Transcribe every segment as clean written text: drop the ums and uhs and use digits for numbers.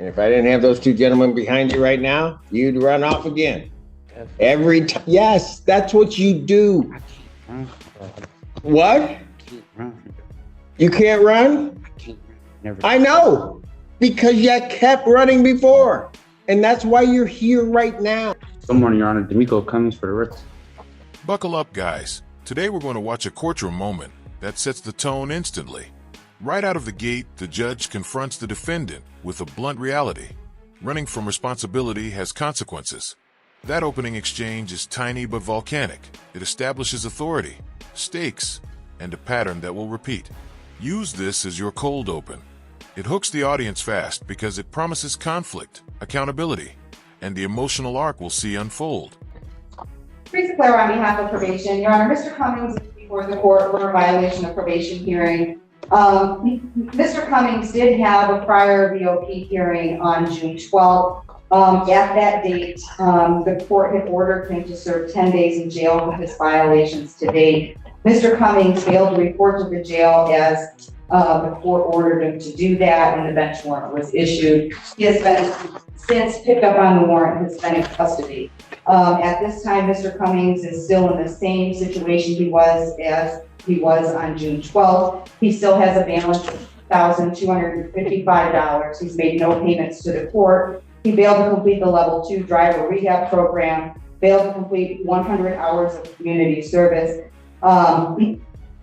And if I didn't have those two gentlemen behind you right now, you'd run off again. Every time. Yes, that's what you do. What? You can't run? I know, because you kept running before. And that's why you're here right now. Good morning, Your Honor. D'Amico Cummings for the Ritz. Buckle up, guys. Today we're going to watch a courtroom moment that sets the tone instantly. Right out of the gate, the judge confronts the defendant with a blunt reality. Running from responsibility has consequences. That opening exchange is tiny but volcanic. It establishes authority, stakes, and a pattern that will repeat. Use this as your cold open. It hooks the audience fast because it promises conflict, accountability, and the emotional arc we'll see unfold. Teresa Clare on behalf of probation. Your Honor, Mr. Cummings is before the court for a violation of probation hearing. Mr. Cummings did have a prior VOP hearing on June 12th. At that date, the court had ordered him to serve 10 days in jail for his violations to date. Mr. Cummings failed to report to the jail as the court ordered him to do that, and the bench warrant was issued. He has been since picked up on the warrant and has been in custody. At this time, Mr. Cummings is still in the same situation he was on June 12th. He still has a balance of $1,255. He's made no payments to the court. He failed to complete the level 2 driver rehab program, failed to complete 100 hours of community service.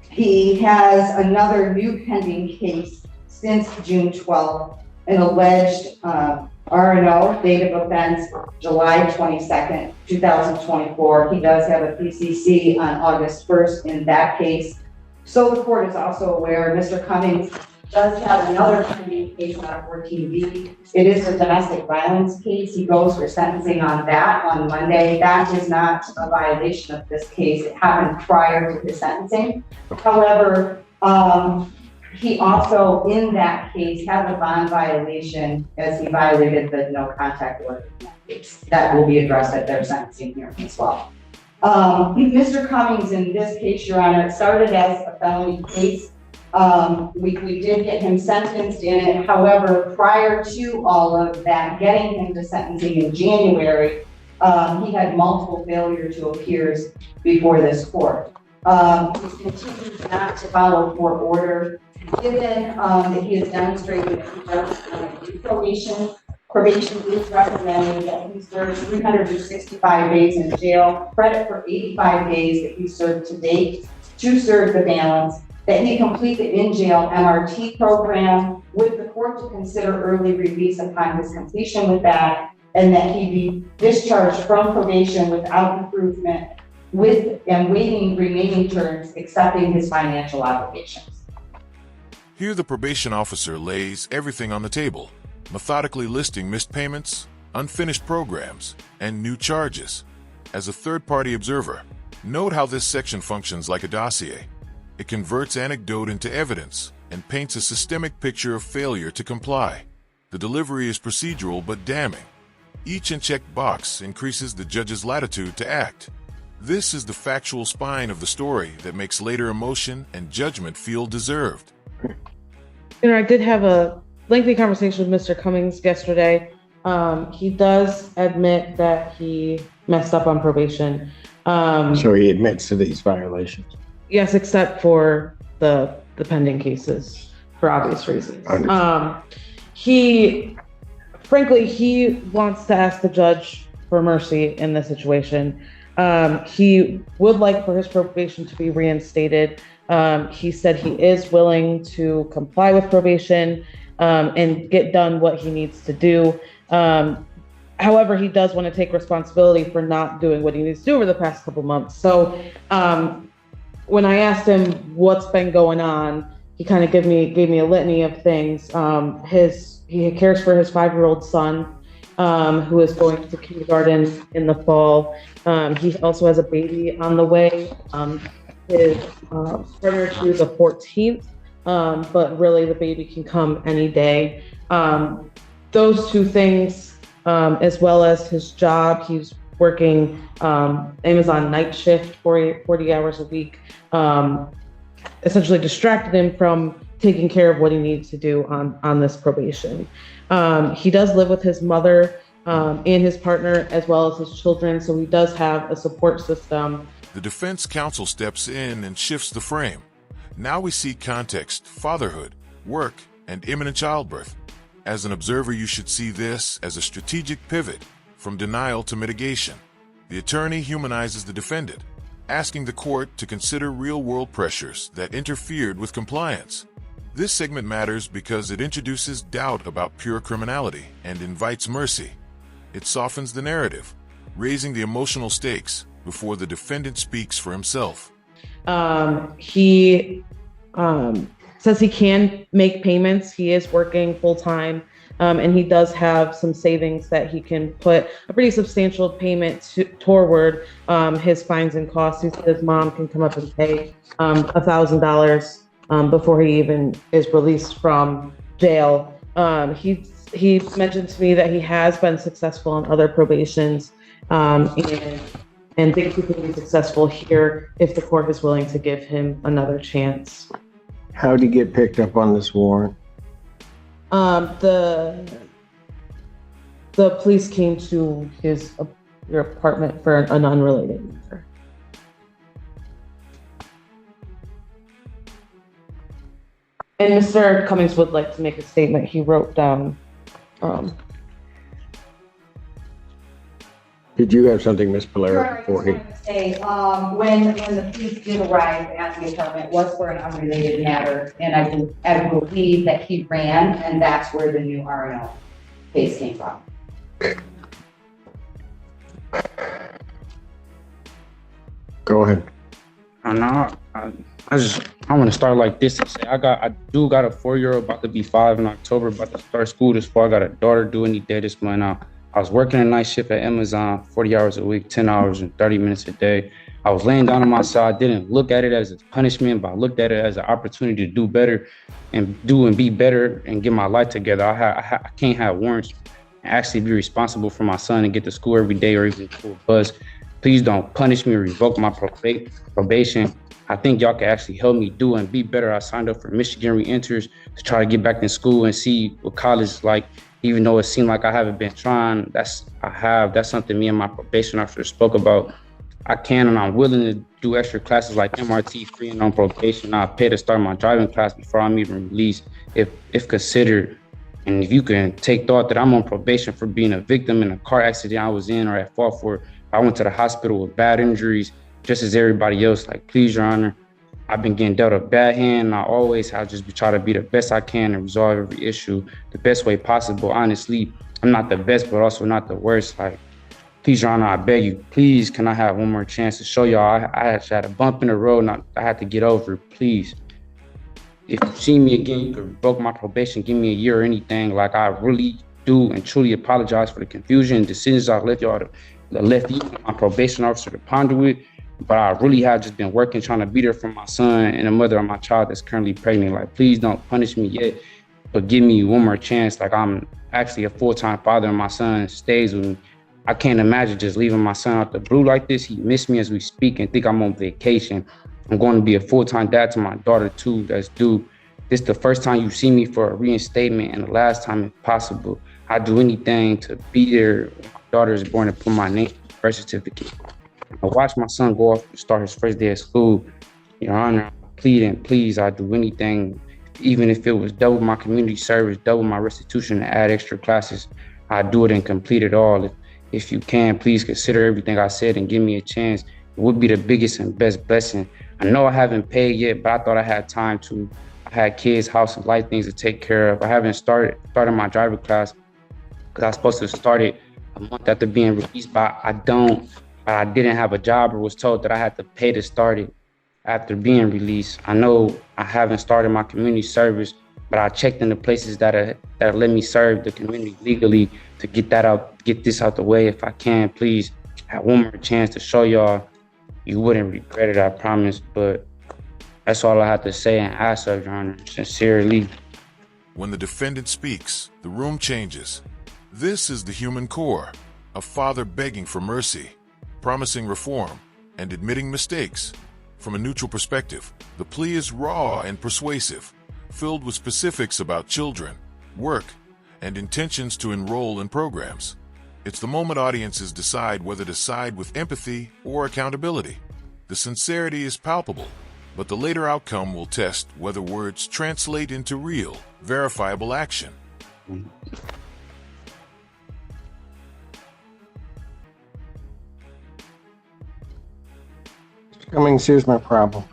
He has another new pending case since June 12th, an alleged R&O, date of offense, July 22nd, 2024. He does have a PCC on August 1st in that case. So the court is also aware Mr. Cummings does have another pending case on 14B. It is a domestic violence case. He goes for sentencing on that on Monday. That is not a violation of this case. It happened prior to his sentencing. However, he also, in that case, had a bond violation as he violated the no contact order in that case. That will be addressed at their sentencing hearing as well. Mr. Cummings, in this case, Your Honor, it started as a felony case. We did get him sentenced in it. However, prior to all of that, getting him to sentencing in January, he had multiple failure to appears before this court. He continues not to follow court order. Given that he has demonstrated that he does do probation is recommending that he serve 365 days in jail, credit for 85 days that he served to date to serve the balance, that he complete the in-jail MRT program with the court to consider early release upon his completion with that, and that he be discharged from probation without improvement and waiving remaining terms, accepting his financial obligations. Here the probation officer lays everything on the table, methodically listing missed payments, unfinished programs, and new charges. As a third-party observer, note how this section functions like a dossier. It converts anecdote into evidence and paints a systemic picture of failure to comply. The delivery is procedural but damning. Each unchecked box increases the judge's latitude to act. This is the factual spine of the story that makes later emotion and judgment feel deserved. You know, I did have a lengthy conversation with Mr. Cummings yesterday. He does admit that he messed up on probation. So he admits to these violations. Yes, except for the pending cases, for obvious reasons. He wants to ask the judge for mercy in this situation. He would like for his probation to be reinstated. He said he is willing to comply with probation and get done what he needs to do. However, he does want to take responsibility for not doing what he needs to do over the past couple months. So when I asked him what's been going on, he kind of gave me a litany of things. He cares for his 5-year-old son, who is going to kindergarten in the fall. He also has a baby on the way. His partner due the 14th, but really the baby can come any day. Those two things, as well as his job, he's working Amazon night shift, 40 hours a week, essentially distracted him from taking care of what he needs to do on this probation. He does live with his mother and his partner, as well as his children, so he does have a support system. The defense counsel steps in and shifts the frame. Now we see context, fatherhood, work, and imminent childbirth. As an observer, you should see this as a strategic pivot from denial to mitigation. The attorney humanizes the defendant, asking the court to consider real-world pressures that interfered with compliance. This segment matters because it introduces doubt about pure criminality and invites mercy. It softens the narrative, raising the emotional stakes before the defendant speaks for himself. He says he can make payments. He is working full-time, and he does have some savings that he can put a pretty substantial payment toward his fines and costs. He said his mom can come up and pay $1,000 before he even is released from jail. He mentioned to me that he has been successful on other probations, and thinks he can be successful here if the court is willing to give him another chance. How'd he get picked up on this warrant? The police came to your apartment for an unrelated matter. And Mr. Cummings would like to make a statement. He wrote down. Did you have something, Ms. Polera, before he? When the police did arrive at the apartment, it was for an unrelated matter, and I believe that he ran, and that's where the new R&O case came from. Go ahead. I want to start like this and say I do got a 4-year-old about to be 5 in October, about to start school this fall. I got a daughter due any day this month now. I was working a night shift at Amazon, 40 hours a week, 10 hours and 30 minutes a day. I was laying down on my side. I didn't look at it as a punishment, but I looked at it as an opportunity to do better and be better and get my life together. I can't have warrants and actually be responsible for my son and get to school every day or even to a bus. Please don't punish me or revoke my probation. I think y'all can actually help me do and be better. I signed up for Michigan Re-Enters to try to get back in school and see what college is like, even though it seemed like I haven't been trying. That's something me and my probation officer spoke about. I can and I'm willing to do extra classes like MRT free and on probation. I'll pay to start my driving class before I'm even released, if considered. And if you can take thought that I'm on probation for being a victim in a car accident I was in or at fault for, I went to the hospital with bad injuries, just as everybody else. Like, please, Your Honor, I've been getting dealt a bad hand, and I just try to be the best I can and resolve every issue the best way possible. Honestly, I'm not the best, but also not the worst. Like, please, Your Honor, I beg you, please, can I have one more chance to show y'all I actually had a bump in the road and I had to get over it, please. If you see me again, you can revoke my probation, give me a year or anything. Like, I really do and truly apologize for the confusion and decisions I left you, my probation officer, to ponder with. But I really have just been working, trying to be there for my son and the mother of my child that's currently pregnant. Like, please don't punish me yet, but give me one more chance. Like, I'm actually a full-time father and my son stays with me. I can't imagine just leaving my son out the blue like this. He missed me as we speak and think I'm on vacation. I'm going to be a full-time dad to my daughter too, that's due. This is the first time you see me for a reinstatement and the last time if possible. I'd do anything to be there when my daughter is born and put my name on the birth certificate. I watched my son go off to start his first day of school. Your Honor, please, I'd do anything, even if it was double my community service, double my restitution, and add extra classes. I'd do it and complete it all. If you can, please consider everything I said and give me a chance. It would be the biggest and best blessing. I know I haven't paid yet, but I thought I had time to. I had kids, house, and life things to take care of. I haven't started my driver class because I was supposed to start it a month after being released, but I didn't have a job or was told that I had to pay to start it after being released. I know I haven't started my community service, but I checked in the places that let me serve the community legally to get this out the way. If I can, please have one more chance to show y'all. You wouldn't regret it, I promise. But that's all I have to say and ask of, Your Honor, sincerely. When the defendant speaks, the room changes. This is the human core, a father begging for mercy, promising reform, and admitting mistakes. From a neutral perspective, the plea is raw and persuasive, filled with specifics about children, work, and intentions to enroll in programs. It's the moment audiences decide whether to side with empathy or accountability. The sincerity is palpable, but the later outcome will test whether words translate into real, verifiable action. Cummings, here's my problem.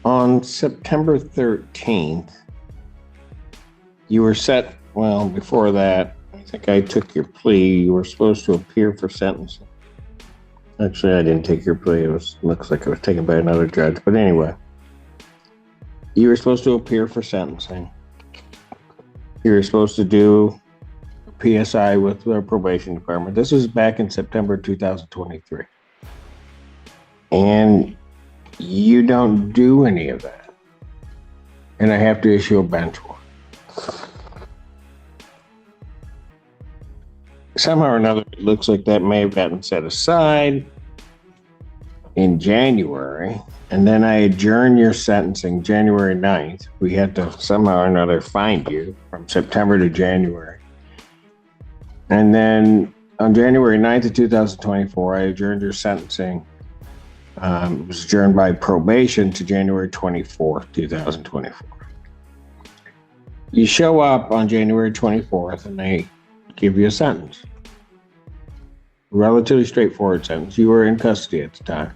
On September 13th, you were set, well, before that, I think I took your plea. You were supposed to appear for sentencing. Actually, I didn't take your plea. Looks like it was taken by another judge. But anyway, you were supposed to appear for sentencing. You were supposed to do a PSI with the probation department. This was back in September 2023. And you don't do any of that. And I have to issue a bench warrant. Somehow or another, it looks like that may have gotten set aside in January. And then I adjourned your sentencing January 9th. We had to somehow or another find you from September to January. And then on January 9th of 2024, I adjourned your sentencing. It was adjourned by probation to January 24th, 2024. You show up on January 24th and they give you a sentence. Relatively straightforward sentence. You were in custody at the time.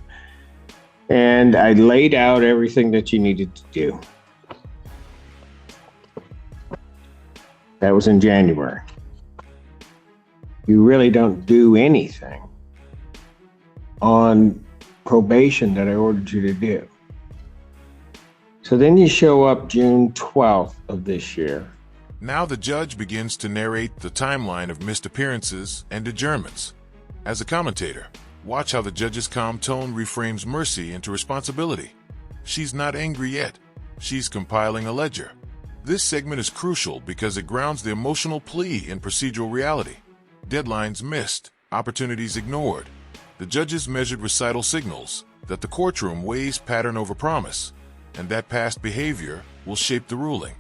And I laid out everything that you needed to do. That was in January. You really don't do anything on probation that I ordered you to do. So then you show up June 12th of this year. Now the judge begins to narrate the timeline of missed appearances and adjournments. As a commentator, watch how the judge's calm tone reframes mercy into responsibility. She's not angry yet. She's compiling a ledger. This segment is crucial because it grounds the emotional plea in procedural reality. Deadlines missed, opportunities ignored. The judge's measured recital signals that the courtroom weighs pattern over promise, and that past behavior will shape the ruling.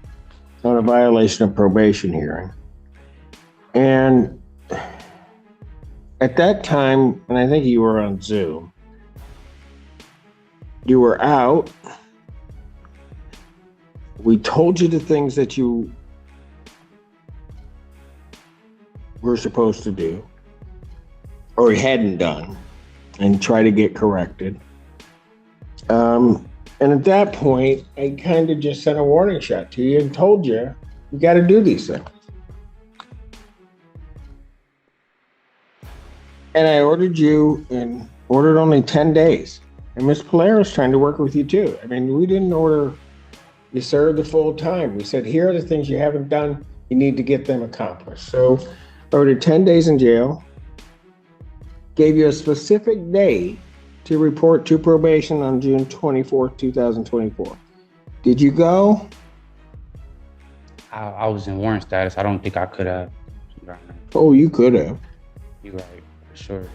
On a violation of probation hearing. And at that time, and I think you were on Zoom, you were out. We told you the things that you were supposed to do or hadn't done and try to get corrected. And at that point, I kind of just sent a warning shot to you and told you, you got to do these things. And I ordered you and ordered only 10 days. And Ms. Polaro's trying to work with you too. I mean, we didn't order you serve the full time. We said, here are the things you haven't done. You need to get them accomplished. So I ordered 10 days in jail, gave you a specific day to report to probation on June 24th, 2024. Did you go? I was in warrant status. I don't think I could have. Oh, you could have. You're right, for sure.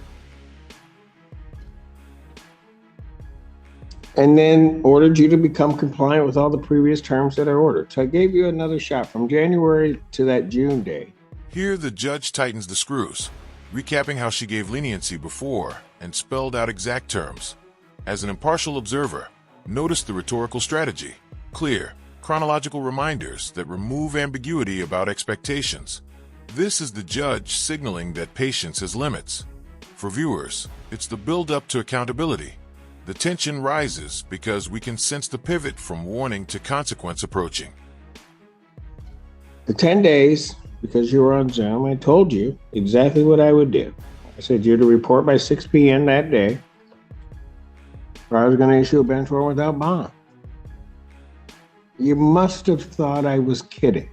And then ordered you to become compliant with all the previous terms that I ordered. So I gave you another shot from January to that June day. Here the judge tightens the screws, recapping how she gave leniency before and spelled out exact terms. As an impartial observer, notice the rhetorical strategy. Clear, chronological reminders that remove ambiguity about expectations. This is the judge signaling that patience has limits. For viewers, it's the build-up to accountability. The tension rises because we can sense the pivot from warning to consequence approaching. The 10 days, because you were on Zoom, I told you exactly what I would do. I said you're to report by 6 p.m. that day, or I was going to issue a bench warrant without bond. You must have thought I was kidding.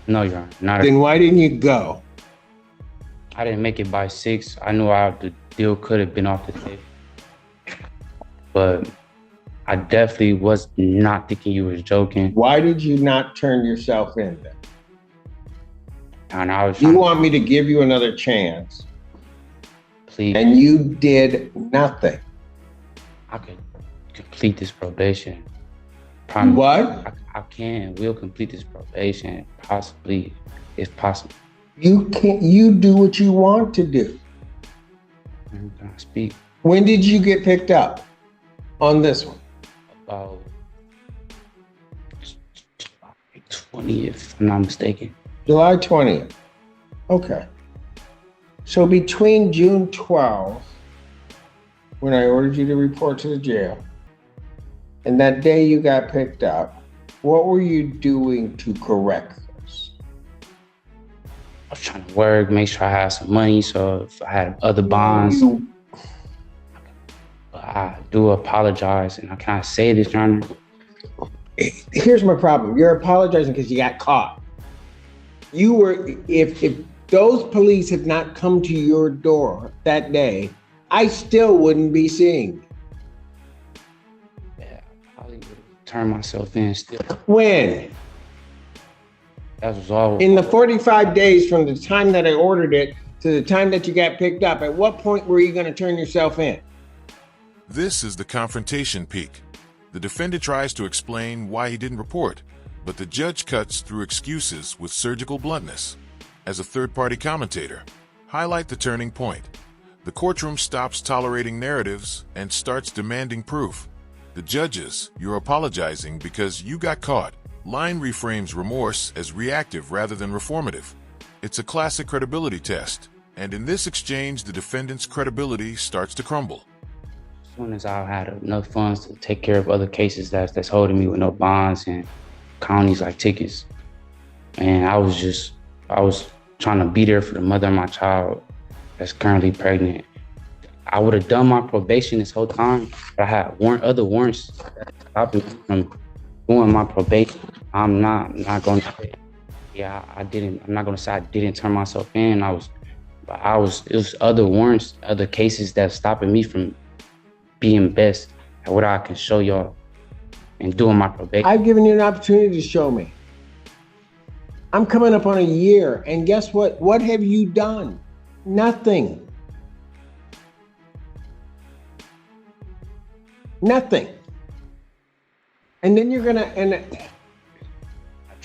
No, Your Honor. Not Then why didn't you go? I didn't make it by 6. I knew the deal could have been off the table. But I definitely was not thinking you was joking. Why did you not turn yourself in then? And I was You want me to give you another chance, please, and you did nothing. I could complete this probation. Probably, What? I can, will complete this probation, possibly, if possible. You can't, you do what you want to do. Can I speak When did you get picked up on this one? about 20, if I'm not mistaken? July 20th. Okay. So between June 12th, when I ordered you to report to the jail, and that day you got picked up, what were you doing to correct this? I was trying to work, make sure I had some money, so if I had other bonds. I do apologize, and I can't say this, Your Honor. Here's my problem. You're apologizing because you got caught. You were, if those police had not come to your door that day, I still wouldn't be seeing you. Yeah, I probably would have turned myself in still. When? That was all. In the 45 days from the time that I ordered it to the time that you got picked up, at what point were you going to turn yourself in? This is the confrontation peak. The defendant tries to explain why he didn't report, but the judge cuts through excuses with surgical bluntness. As a third-party commentator, highlight the turning point. The courtroom stops tolerating narratives and starts demanding proof. The judges, you're apologizing because you got caught. Line reframes remorse as reactive rather than reformative. It's a classic credibility test, and in this exchange, the defendant's credibility starts to crumble. As soon as I had enough funds to take care of other cases that's holding me with no bonds and counties like tickets, and I was trying to be there for the mother of my child that's currently pregnant. I would have done my probation this whole time, but I had other warrants that stopped me from doing my probation. I'm not going to say, yeah, I didn't. I'm not going to say I didn't turn myself in. It was other warrants, other cases that stopping me from being best at what I can show y'all and doing my probation. I've given you an opportunity to show me. I'm coming up on a year, and guess what? What have you done? Nothing. Nothing. And then you're gonna, and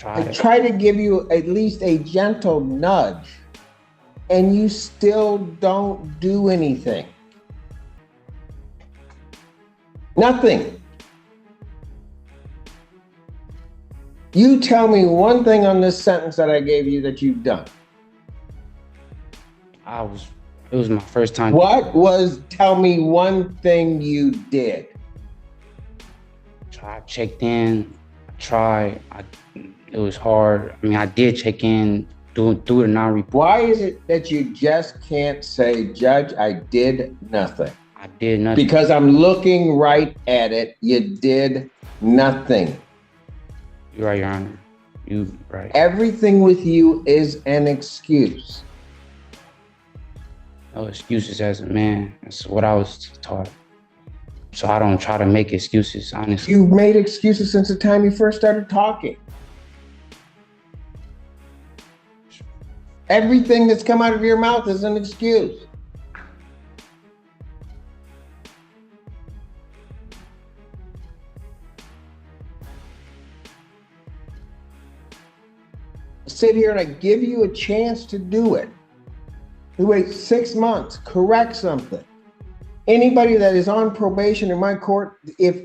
I try to give you at least a gentle nudge, and you still don't do anything. Nothing. You tell me one thing on this sentence that I gave you that you've done. It was my first time. Tell me one thing you did. I checked in, it was hard. I mean, I did check in, do the non-report. Why is it that you just can't say, Judge, I did nothing? I did nothing. Because I'm looking right at it. You did nothing. You're right, Your Honor. You right. Everything with you is an excuse. No excuses as a man. That's what I was taught. So I don't try to make excuses, honestly. You've made excuses since the time you first started talking. Everything that's come out of your mouth is an excuse. Sit here and I give you a chance to do it. You wait 6 months, correct something. Anybody that is on probation in my court, if,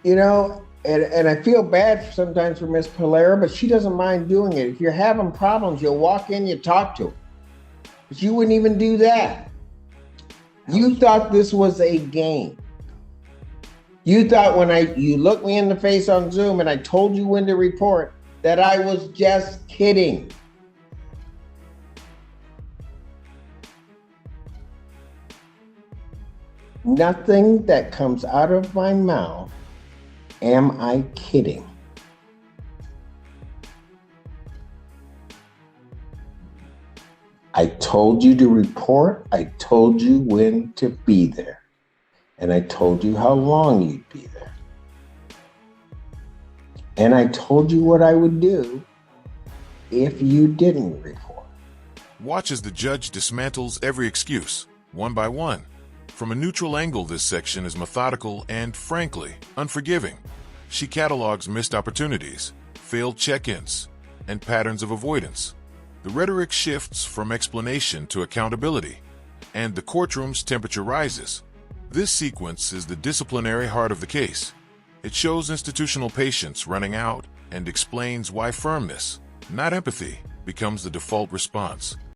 you know, and I feel bad sometimes for Miss Polera, but she doesn't mind doing it. If you're having problems, you'll walk in, you talk to her. But you wouldn't even do that. You thought this was a game. You thought when you looked me in the face on Zoom and I told you when to report, that I was just kidding. Nothing that comes out of my mouth am I kidding. I told you to report. I told you when to be there. And I told you how long you'd be there. And I told you what I would do if you didn't report. Watch as the judge dismantles every excuse, one by one. From a neutral angle, this section is methodical and, frankly, unforgiving. She catalogs missed opportunities, failed check-ins, and patterns of avoidance. The rhetoric shifts from explanation to accountability, and the courtroom's temperature rises. This sequence is the disciplinary heart of the case. It shows institutional patience running out and explains why firmness, not empathy, becomes the default response.